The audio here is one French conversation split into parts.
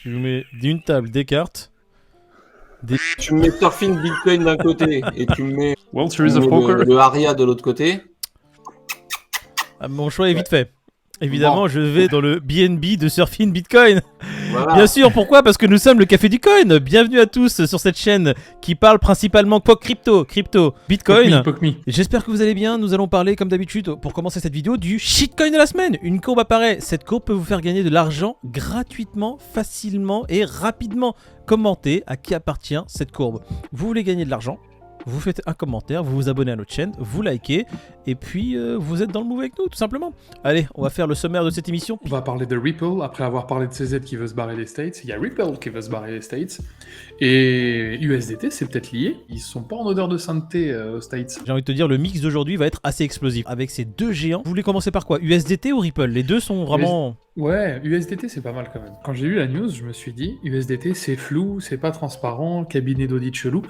Je vous mets une table, des cartes. Tu me mets Surfing Bitcoin d'un côté et tu me mets, World Series of Poker. le Aria de l'autre côté. Ah, mon choix est vite fait. Évidemment, je vais dans le BNB de Surfing Bitcoin. Voilà. Bien sûr, pourquoi ? Parce que nous sommes le Café du Coin. Bienvenue à tous sur cette chaîne qui parle principalement crypto, Bitcoin. Poke me. J'espère que vous allez bien. Nous allons parler, comme d'habitude, pour commencer cette vidéo, du shitcoin de la semaine. Une courbe apparaît. Cette courbe peut vous faire gagner de l'argent gratuitement, facilement et rapidement. Commentez à qui appartient cette courbe. Vous voulez gagner de l'argent ? Vous faites un commentaire, vous vous abonnez à notre chaîne, vous likez, et puis vous êtes dans le move avec nous, tout simplement. Allez, on va faire le sommaire de cette émission. On va parler de Ripple, après avoir parlé de CZ qui veut se barrer les States. Il y a Ripple qui veut se barrer les States. Et USDT, c'est peut-être lié. Ils sont pas en odeur de sainteté aux States. J'ai envie de te dire, le mix d'aujourd'hui va être assez explosif. Avec ces deux géants, vous voulez commencer par quoi ? USDT ou Ripple ? Les deux sont vraiment... Ouais, USDT c'est pas mal quand même. Quand j'ai lu la news, je me suis dit, USDT c'est flou, c'est pas transparent, cabinet d'audit chelou.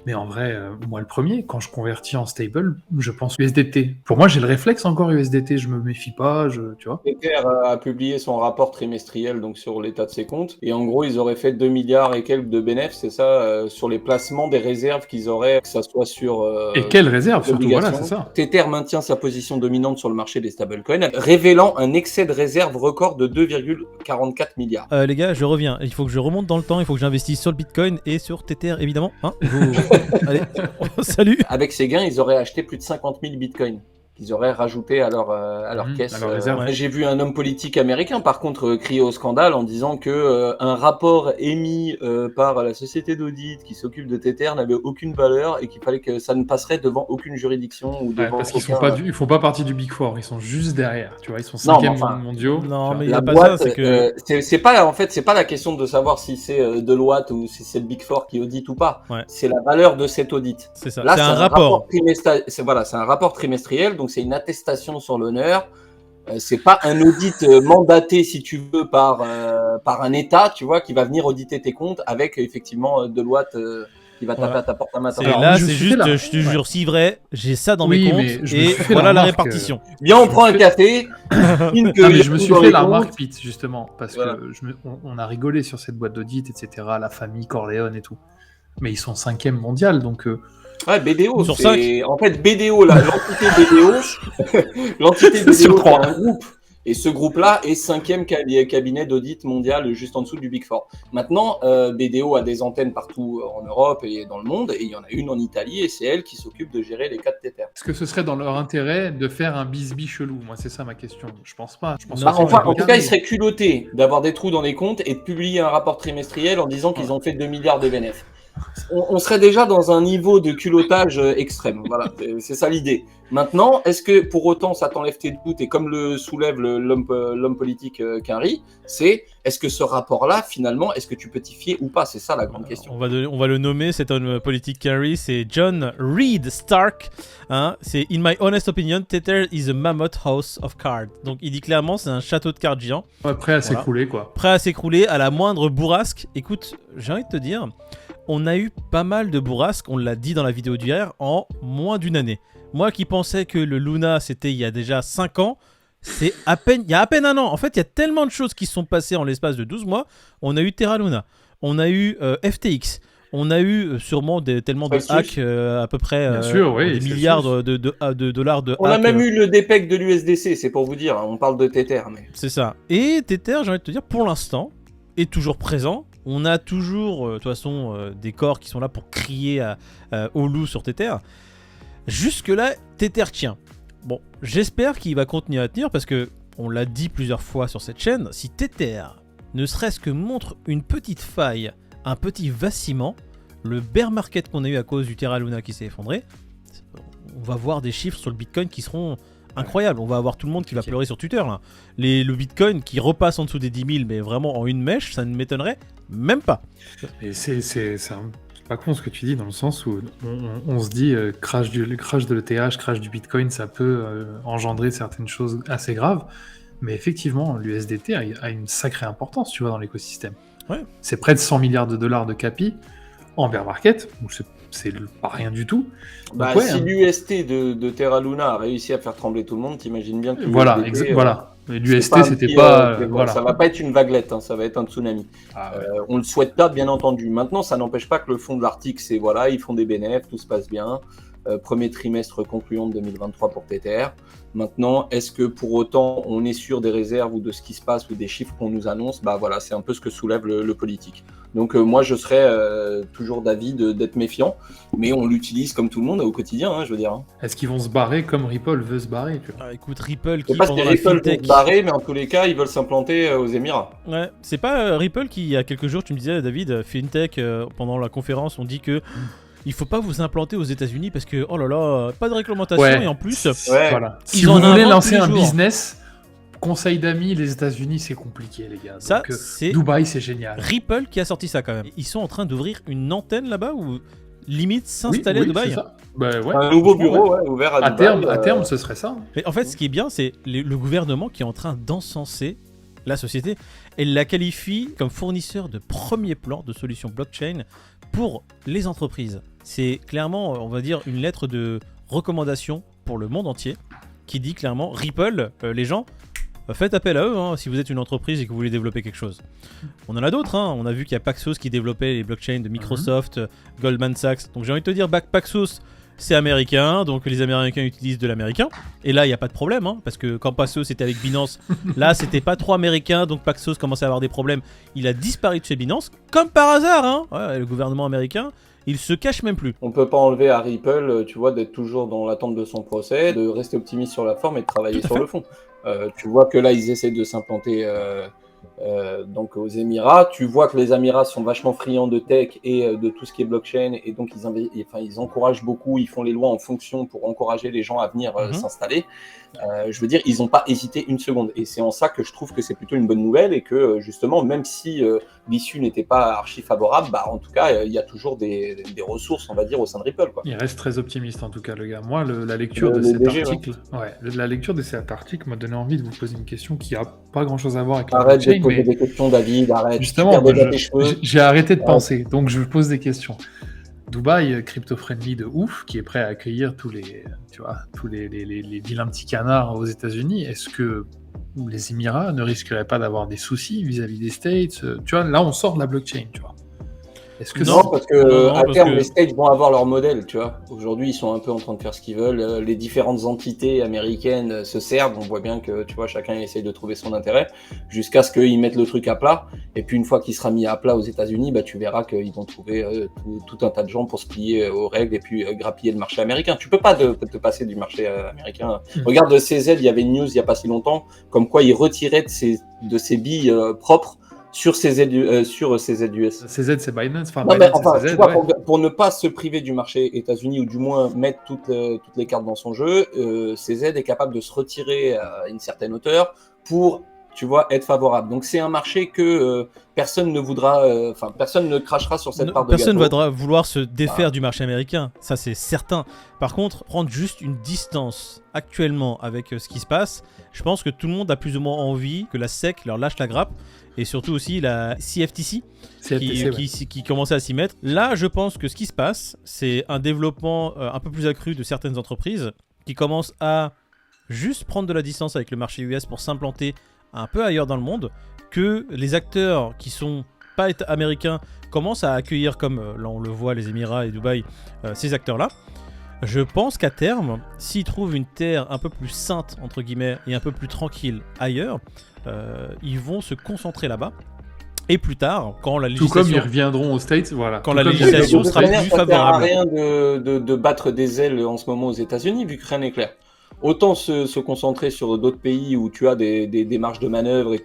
Mais en vrai, moi le premier, quand je convertis en stable, je pense USDT. Pour moi, j'ai le réflexe encore USDT, je me méfie pas, tu vois. Tether a publié son rapport trimestriel donc sur l'état de ses comptes. Et en gros, ils auraient fait 2 milliards et quelques de bénéfices, c'est ça, sur les placements des réserves qu'ils auraient, que ça soit sur... et quelles réserves surtout, voilà, c'est ça. Tether maintient sa position dominante sur le marché des stablecoins, révélant un excès de réserve record de 2,44 milliards. Les gars, je reviens. Il faut que je remonte dans le temps, il faut que j'investisse sur le Bitcoin et sur Tether, évidemment. Hein, allez, salut. Avec ces gains, ils auraient acheté plus de 50 000 bitcoins qu'ils auraient rajouté à leur caisse. J'ai vu un homme politique américain, par contre, crier au scandale en disant que un rapport émis par la société d'audit qui s'occupe de Tether n'avait aucune valeur et qu'il fallait que ça ne passerait devant aucune juridiction ou devant parce qu'ils font pas partie du Big Four, ils sont juste derrière, tu vois, ils sont 5e mondiaux. Non, mais il y la a pas boîte, ça, c'est que c'est pas en fait, c'est pas la question de savoir si c'est Deloitte ou si c'est le Big Four qui audite ou pas. Ouais. C'est la valeur de cet audit. C'est ça. Là, c'est un rapport. C'est un rapport trimestriel, donc c'est une attestation sur l'honneur. C'est pas un audit mandaté, si tu veux, par un État, tu vois, qui va venir auditer tes comptes avec effectivement Deloitte qui va taper à ta porte à matin. Là, c'est juste, je te jure, si vrai, j'ai ça dans mes comptes et voilà la répartition. Bien, on prend un café. Mais je me suis fait la remarque, Pete, justement, parce que on a rigolé sur cette boîte d'audit, etc., la famille Corleone et tout. Mais ils sont 5e mondial, donc... Ouais, BDO, sur 5. En fait, BDO, l'entité BDO, l'entité BDO, sur 3. C'est un groupe. Et ce groupe-là est 5e cabinet d'audit mondial, juste en dessous du Big Four. Maintenant, BDO a des antennes partout en Europe et dans le monde, et il y en a une en Italie, et c'est elle qui s'occupe de gérer les cas de Tether. Est-ce que ce serait dans leur intérêt de faire un bisbis chelou ? Moi, c'est ça ma question. Je pense pas. En tout cas, ils seraient culottés d'avoir des trous dans les comptes et de publier un rapport trimestriel en disant qu'ils ont fait 2 milliards de bénéfices. On serait déjà dans un niveau de culottage extrême. Voilà, c'est ça l'idée. Maintenant, est-ce que pour autant ça t'enlève tes doutes et comme le soulève l'homme politique Quinry, c'est est-ce que ce rapport-là, finalement, est-ce que tu peux t'y fier ou pas ? C'est ça la grande question. On va le nommer, cet homme politique Quinry, c'est John Reed Stark. Hein, c'est In my honest opinion, Tether is a mammoth house of cards. Donc il dit clairement, c'est un château de cartes géant. Ouais, prêt à s'écrouler, quoi. Prêt à s'écrouler à la moindre bourrasque. Écoute, j'ai envie de te dire, on a eu pas mal de bourrasques, on l'a dit dans la vidéo d'hier, en moins d'une année. Moi qui pensais que le Luna c'était il y a déjà 5 ans, il y a à peine un an. En fait, il y a tellement de choses qui se sont passées en l'espace de 12 mois. On a eu Terra Luna, on a eu FTX, on a eu sûrement tellement de hacks, à peu près des milliards de dollars de hacks. On a même eu le DPEG de l'USDC, c'est pour vous dire, on parle de Tether. Mais... C'est ça. Et Tether, j'ai envie de te dire, pour l'instant, est toujours présent. On a toujours, de toute façon, des corps qui sont là pour crier au loup sur Tether. Jusque-là, Tether tient. Bon, j'espère qu'il va continuer à tenir parce que, on l'a dit plusieurs fois sur cette chaîne, si Tether ne serait-ce que montre une petite faille, un petit vacillement, le bear market qu'on a eu à cause du Terra Luna qui s'est effondré, on va voir des chiffres sur le Bitcoin qui seront incroyables. On va avoir tout le monde qui va pleurer sur Twitter là. Le Bitcoin qui repasse en dessous des 10 000, mais vraiment en une mèche, ça ne m'étonnerait même pas. Et c'est pas con ce que tu dis, dans le sens où on se dit crash de l'ETH, crash du Bitcoin, ça peut engendrer certaines choses assez graves. Mais effectivement, l'USDT a une sacrée importance, tu vois, dans l'écosystème. Ouais. C'est près de 100 milliards de dollars de capi en bear market, donc c'est pas rien du tout. Donc, si l'UST de Terra Luna a réussi à faire trembler tout le monde, t'imagines bien que voilà, Mais l'UST, c'était pas. Voilà. Ça va pas être une vaguelette, ça va être un tsunami. On le souhaite pas, bien entendu. Maintenant, ça n'empêche pas que le fond de l'article, c'est voilà, ils font des bénéfices, tout se passe bien. Premier trimestre concluant de 2023 pour TTR. Maintenant, est-ce que pour autant on est sûr des réserves ou de ce qui se passe ou des chiffres qu'on nous annonce? Voilà, c'est un peu ce que soulève le politique. Donc moi, je serais toujours d'avis d'être méfiant, mais on l'utilise comme tout le monde au quotidien, je veux dire. Est-ce qu'ils vont se barrer comme Ripple veut se barrer, tu vois? Écoute, Ripple qui pendant la Ripple fintech... vont se barrer, mais en tous les cas, ils veulent s'implanter aux Émirats. Ouais, c'est pas Ripple qui, il y a quelques jours, tu me disais, David, fintech, pendant la conférence, on dit que il faut pas vous implanter aux États-Unis parce que, oh là là, pas de réglementation et en plus, voilà. Si vous voulez lancer un business, conseil d'amis, les États-Unis c'est compliqué, les gars. Ça, donc, c'est Dubaï, c'est génial. Ripple qui a sorti ça quand même. Ils sont en train d'ouvrir une antenne là-bas ou limite s'installer à Dubaï. C'est ça. Ouais, un nouveau bureau ouvert à Dubaï. À terme, ce serait ça. Mais en fait, ce qui est bien, c'est le gouvernement qui est en train d'encenser la société. Elle la qualifie comme fournisseur de premier plan de solutions blockchain pour les entreprises. C'est clairement, on va dire, une lettre de recommandation pour le monde entier qui dit clairement, Ripple, les gens, faites appel à eux si vous êtes une entreprise et que vous voulez développer quelque chose. On en a d'autres, on a vu qu'il y a Paxos qui développait les blockchains de Microsoft, Goldman Sachs. Donc j'ai envie de te dire, Paxos, c'est américain, donc les Américains utilisent de l'américain. Et là, il n'y a pas de problème, parce que quand Paxos était avec Binance, là, c'était pas trop américain, donc Paxos commençait à avoir des problèmes. Il a disparu de chez Binance, comme par hasard, le gouvernement américain, il se cache même plus. On peut pas enlever à Ripple, tu vois, d'être toujours dans l'attente de son procès, de rester optimiste sur la forme et de travailler sur le fond. Tu vois que là, ils essaient de s'implanter donc aux Émirats. Tu vois que les Émirats sont vachement friands de tech et de tout ce qui est blockchain, et donc ils encouragent beaucoup, ils font les lois en fonction pour encourager les gens à venir s'installer. Je veux dire, ils n'ont pas hésité une seconde, et c'est en ça que je trouve que c'est plutôt une bonne nouvelle, et que justement, même si l'issue n'était pas archi favorable, en tout cas, il y a toujours des ressources, on va dire, au sein de Ripple, quoi. Il reste très optimiste en tout cas, le gars. Moi, la lecture de cet article, la lecture de cet article m'a donné envie de vous poser une question qui a pas grand-chose à voir avec la blockchain. Arrête de poser des questions, David. Arrête. Justement, j'ai arrêté de penser, donc je pose des questions. Dubaï, crypto-friendly de ouf, qui est prêt à accueillir tous les vilains petits canards aux États-Unis. Est-ce que les Émirats ne risqueraient pas d'avoir des soucis vis-à-vis des States? Tu vois, là, on sort de la blockchain, tu vois. Est-ce que non, parce que à terme, les States vont avoir leur modèle, tu vois. Aujourd'hui, ils sont un peu en train de faire ce qu'ils veulent. Les différentes entités américaines se servent. On voit bien que, tu vois, chacun essaye de trouver son intérêt jusqu'à ce qu'ils mettent le truc à plat. Et puis, une fois qu'il sera mis à plat aux États-Unis, tu verras qu'ils vont trouver tout un tas de gens pour se plier aux règles et puis grappiller le marché américain. Tu peux pas te passer du marché américain. Regarde CZ, il y avait une news il y a pas si longtemps, comme quoi ils retiraient de ses billes propres sur CZ, sur CZUS. CZ, c'est Binance. Tu vois, pour ne pas se priver du marché États-Unis, ou du moins mettre toutes les cartes dans son jeu, CZ est capable de se retirer à une certaine hauteur pour, tu vois, être favorable. Donc c'est un marché que personne ne voudra, personne ne crachera sur cette part de gâteau. Personne ne va vouloir se défaire du marché américain, ça c'est certain. Par contre, prendre juste une distance actuellement avec ce qui se passe, je pense que tout le monde a plus ou moins envie que la SEC leur lâche la grappe, et surtout aussi la CFTC qui commençait à s'y mettre. Là, je pense que ce qui se passe, c'est un développement un peu plus accru de certaines entreprises qui commencent à juste prendre de la distance avec le marché US pour s'implanter un peu ailleurs dans le monde, que les acteurs qui sont pas américains commencent à accueillir, comme là on le voit, les Émirats et Dubaï, ces acteurs-là. Je pense qu'à terme, s'ils trouvent une terre un peu plus sainte, entre guillemets, et un peu plus tranquille ailleurs, ils vont se concentrer là-bas. Et plus tard, quand la législation... Tout comme ils reviendront aux States, voilà. Quand la législation sera plus favorable. Ça sert à rien de battre des ailes en ce moment aux États-Unis, vu que rien n'est clair. Autant se concentrer sur d'autres pays où tu as des marges de manœuvre et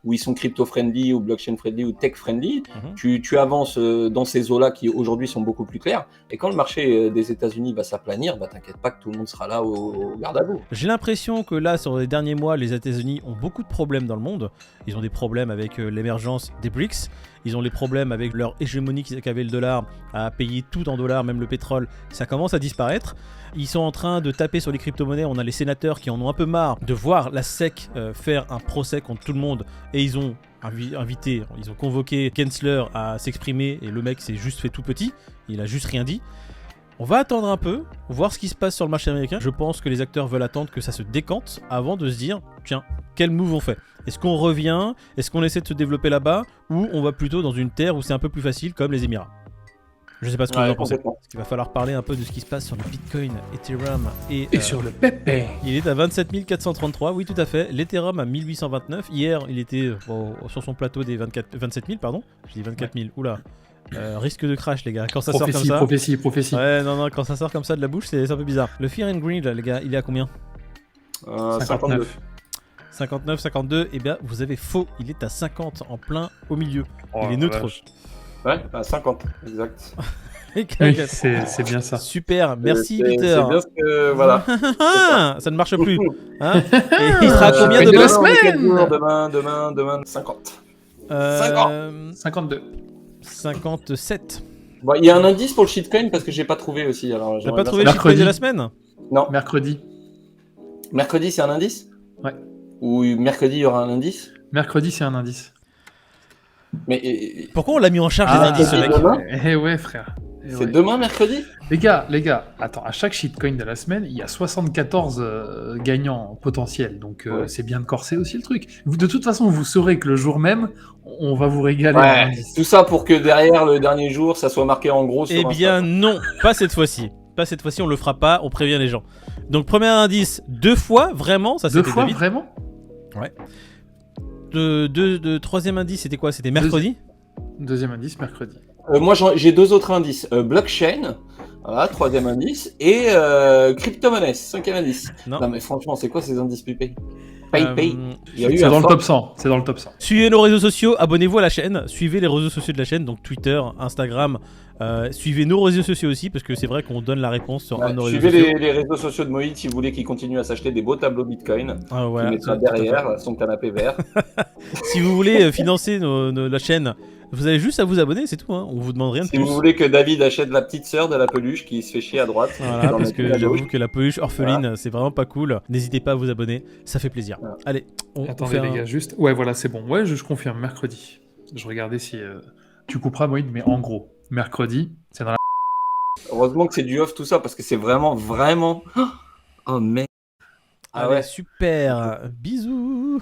où ils sont crypto-friendly ou blockchain-friendly ou tech-friendly, tu avances dans ces eaux-là qui aujourd'hui sont beaucoup plus claires. Et quand le marché des États-Unis va s'aplanir, t'inquiète pas que tout le monde sera là au garde à vous. J'ai l'impression que là, sur les derniers mois, les États-Unis ont beaucoup de problèmes dans le monde. Ils ont des problèmes avec l'émergence des BRICS. Ils ont les problèmes avec leur hégémonie qu'avait le dollar, à payer tout en dollars, même le pétrole. Ça commence à disparaître. Ils sont en train de taper sur les crypto-monnaies. On a les sénateurs qui en ont un peu marre de voir la SEC faire un procès contre tout le monde. Et ils ont ils ont convoqué Gensler à s'exprimer. Et le mec s'est juste fait tout petit. Il a juste rien dit. On va attendre un peu, voir ce qui se passe sur le marché américain. Je pense que les acteurs veulent attendre que ça se décante avant de se dire, tiens, quel move on fait? Est-ce qu'on revient? Est-ce qu'on essaie de se développer là-bas? Ou on va plutôt dans une terre où c'est un peu plus facile, comme les Émirats? Je sais pas ce que vous en pensez. Complètement. Il va falloir parler un peu de ce qui se passe sur le Bitcoin, Ethereum et sur le Pepe. il est à 27 433, oui tout à fait. L'Ethereum à 1829. Hier, il était sur son plateau des 27 000, pardon. Je dis 24 000, oula. Risque de crash, les gars. Quand ça sort comme ça. Prophétie. Ouais, non, quand ça sort comme ça de la bouche, c'est un peu bizarre. Le Fear and Greed, les gars, il est à combien? 52. 59, 52. Eh bien, vous avez faux. Il est à 50 en plein au milieu. Oh, il est neutre. Ouais, à 50, exact. Oui, c'est bien ça. Super, merci Peter. C'est bien ce que. Voilà. Ça ne marche plus. Hein et il sera à combien de demain? la semaine Demain, 50. 52. 57. Bon, il y a un indice pour le shitcoin parce que j'ai pas trouvé aussi. Alors, T'as pas trouvé le shitcoin de la semaine? Non. Mercredi. Mercredi, c'est un indice? Ouais. Ou mercredi, il y aura un indice? Mercredi, c'est un indice. Mais pourquoi on l'a mis en charge les indices, ce mec? Eh ouais, frère. C'est demain, mercredi? Les gars, attends, à chaque shitcoin de la semaine, il y a 74 gagnants potentiels, donc c'est bien de corser aussi le truc. De toute façon, vous saurez que le jour même, on va vous régaler. Ouais, tout ça pour que derrière, le dernier jour, ça soit marqué en gros sur Eh bien non, pas cette fois-ci. Pas cette fois-ci, on le fera pas, on prévient les gens. Donc premier indice, 2 fois, vraiment, ça c'était 2 fois, David. vraiment? Ouais. Troisième indice, c'était quoi? C'était mercredi? Deuxième indice, mercredi. Moi, j'ai 2 autres indices. Blockchain, voilà, 3e indice, et crypto-monnaie, 5e indice. Non, mais franchement, c'est quoi ces indices PayPay? PayPay. C'est dans le top 100. C'est dans le top 100. Suivez nos réseaux sociaux, abonnez-vous à la chaîne, suivez les réseaux sociaux de la chaîne, donc Twitter, Instagram. Suivez nos réseaux sociaux aussi, parce que c'est vrai qu'on donne la réponse sur un de nos réseaux sociaux. Suivez les réseaux sociaux de Moïse si vous voulez qu'il continue à s'acheter des beaux tableaux Bitcoin. Voilà, il mettra derrière son canapé vert. Si vous voulez financer la chaîne, vous avez juste à vous abonner, c'est tout. Hein. On vous demande rien de plus. Si vous voulez que David achète la petite sœur de la peluche qui se fait chier à droite. Voilà, parce que j'avoue que la peluche orpheline, c'est vraiment pas cool. N'hésitez pas à vous abonner, ça fait plaisir. Voilà. Allez, attendez les gars, juste. Ouais, voilà, c'est bon. Ouais, je confirme, mercredi. Je regardais si tu couperas Moïse, mais en gros, mercredi, c'est dans la. Heureusement que c'est du off tout ça, parce que c'est vraiment. Oh merde. Allez, super. Bisous.